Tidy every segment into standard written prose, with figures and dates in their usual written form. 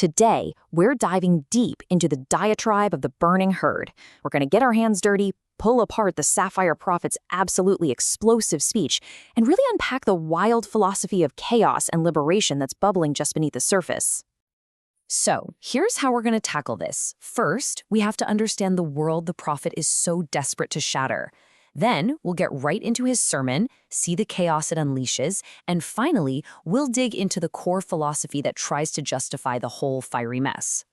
Today, we're diving deep into the diatribe of the burning herd. We're going to get our hands dirty, pull apart the Sapphire Prophet's absolutely explosive speech, and really unpack the wild philosophy of chaos and liberation that's bubbling just beneath the surface. So, here's how we're going to tackle this. First, we have to understand the world the prophet is so desperate to shatter. Then, we'll get right into his sermon, see the chaos it unleashes, and finally, we'll dig into the core philosophy that tries to justify the whole fiery mess.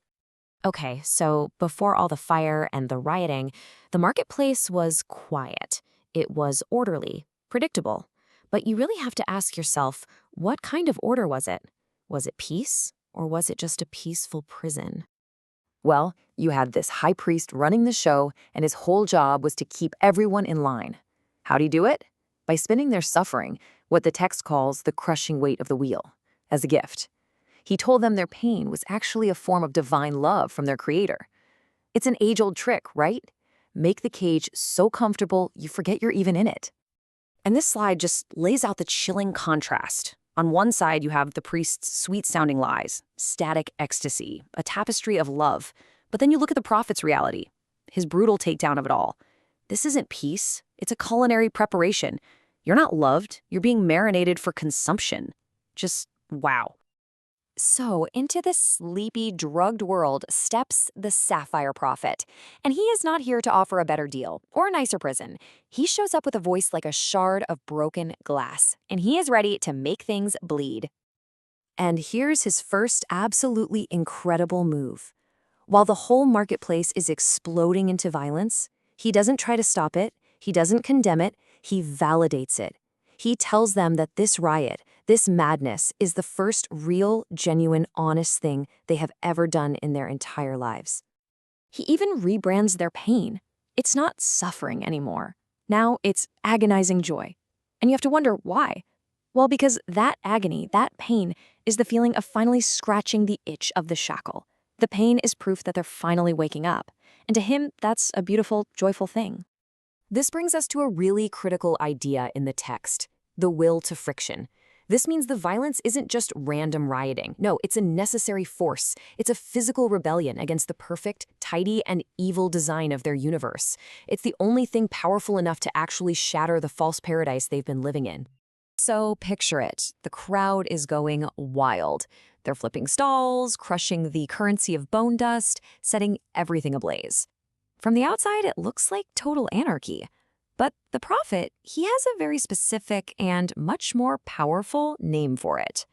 Okay, so before all the fire and the rioting, the marketplace was quiet. It was orderly, predictable. But you really have to ask yourself, what kind of order was it? Was it peace, or was it just a peaceful prison? Well, you had this high priest running the show, and his whole job was to keep everyone in line. How'd he do it? By spinning their suffering, what the text calls the crushing weight of the wheel, as a gift. He told them their pain was actually a form of divine love from their creator. It's an age-old trick, right? Make the cage so comfortable you forget you're even in it. And this slide just lays out the chilling contrast. On one side, you have the priest's sweet-sounding lies, static ecstasy, a tapestry of love. But then you look at the prophet's reality, his brutal takedown of it all. This isn't peace, it's a culinary preparation. You're not loved, you're being marinated for consumption. Just wow. So, into this sleepy, drugged world steps the Sapphire Prophet. And he is not here to offer a better deal or a nicer prison. He shows up with a voice like a shard of broken glass, and he is ready to make things bleed. And here's his first absolutely incredible move. While the whole marketplace is exploding into violence, he doesn't try to stop it, he doesn't condemn it, he validates it. He tells them that this riot, this madness, is the first real, genuine, honest thing they have ever done in their entire lives. He even rebrands their pain. It's not suffering anymore. Now it's agonizing joy. And you have to wonder why. Well, because that agony, that pain, is the feeling of finally scratching the itch of the shackle. The pain is proof that they're finally waking up. And to him, that's a beautiful, joyful thing. This brings us to a really critical idea in the text, the will to friction. This means the violence isn't just random rioting. No, it's a necessary force. It's a physical rebellion against the perfect, tidy, and evil design of their universe. It's the only thing powerful enough to actually shatter the false paradise they've been living in. So picture it. The crowd is going wild. They're flipping stalls, crushing the currency of bone dust, setting everything ablaze. From the outside, it looks like total anarchy. But the prophet, he has a very specific and much more powerful name for it.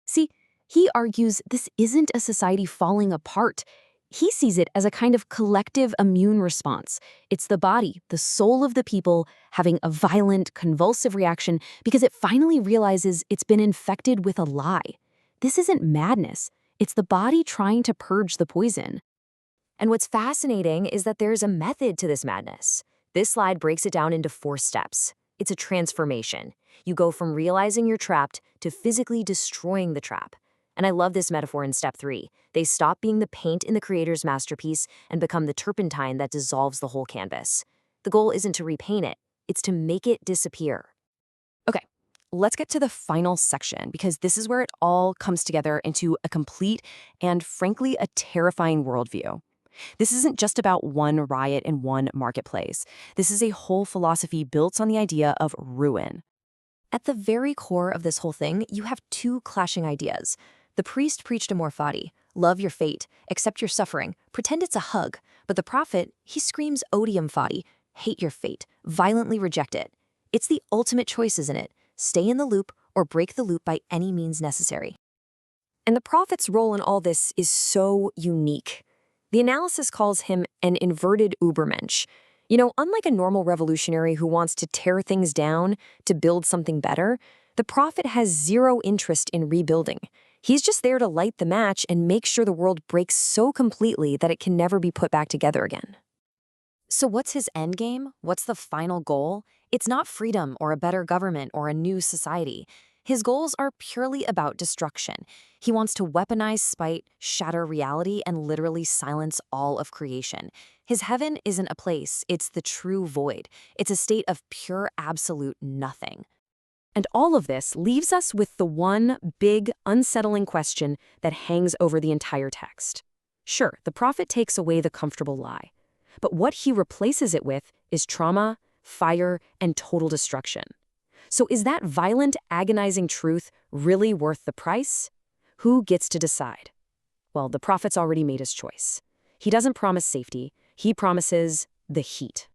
See, he argues this isn't a society falling apart. He sees it as a kind of collective immune response. It's the body, the soul of the people, having a violent, convulsive reaction because it finally realizes it's been infected with a lie. This isn't madness. It's the body trying to purge the poison. And what's fascinating is that there's a method to this madness. This slide breaks it down into 4 steps. It's a transformation. You go from realizing you're trapped to physically destroying the trap. And I love this metaphor in step 3. They stop being the paint in the creator's masterpiece and become the turpentine that dissolves the whole canvas. The goal isn't to repaint it, it's to make it disappear. Okay, let's get to the final section because this is where it all comes together into a complete and frankly a terrifying worldview. This isn't just about one riot in one marketplace. This is a whole philosophy built on the idea of ruin. At the very core of this whole thing, you have 2 clashing ideas. The priest preached amor fati, love your fate, accept your suffering, pretend it's a hug. But the prophet, he screams odium fati, hate your fate, violently reject it. It's the ultimate choice, isn't it? Stay in the loop or break the loop by any means necessary. And the prophet's role in all this is so unique. The analysis calls him an inverted Ubermensch. You know, unlike a normal revolutionary who wants to tear things down to build something better, the prophet has zero interest in rebuilding. He's just there to light the match and make sure the world breaks so completely that it can never be put back together again. So what's his endgame? What's the final goal? It's not freedom or a better government or a new society. His goals are purely about destruction. He wants to weaponize spite, shatter reality, and literally silence all of creation. His heaven isn't a place, it's the true void. It's a state of pure absolute nothing. And all of this leaves us with the one big, unsettling question that hangs over the entire text. Sure, the prophet takes away the comfortable lie, but what he replaces it with is trauma, fire, and total destruction. So is that violent, agonizing truth really worth the price? Who gets to decide? Well, the prophet's already made his choice. He doesn't promise safety, he promises the heat.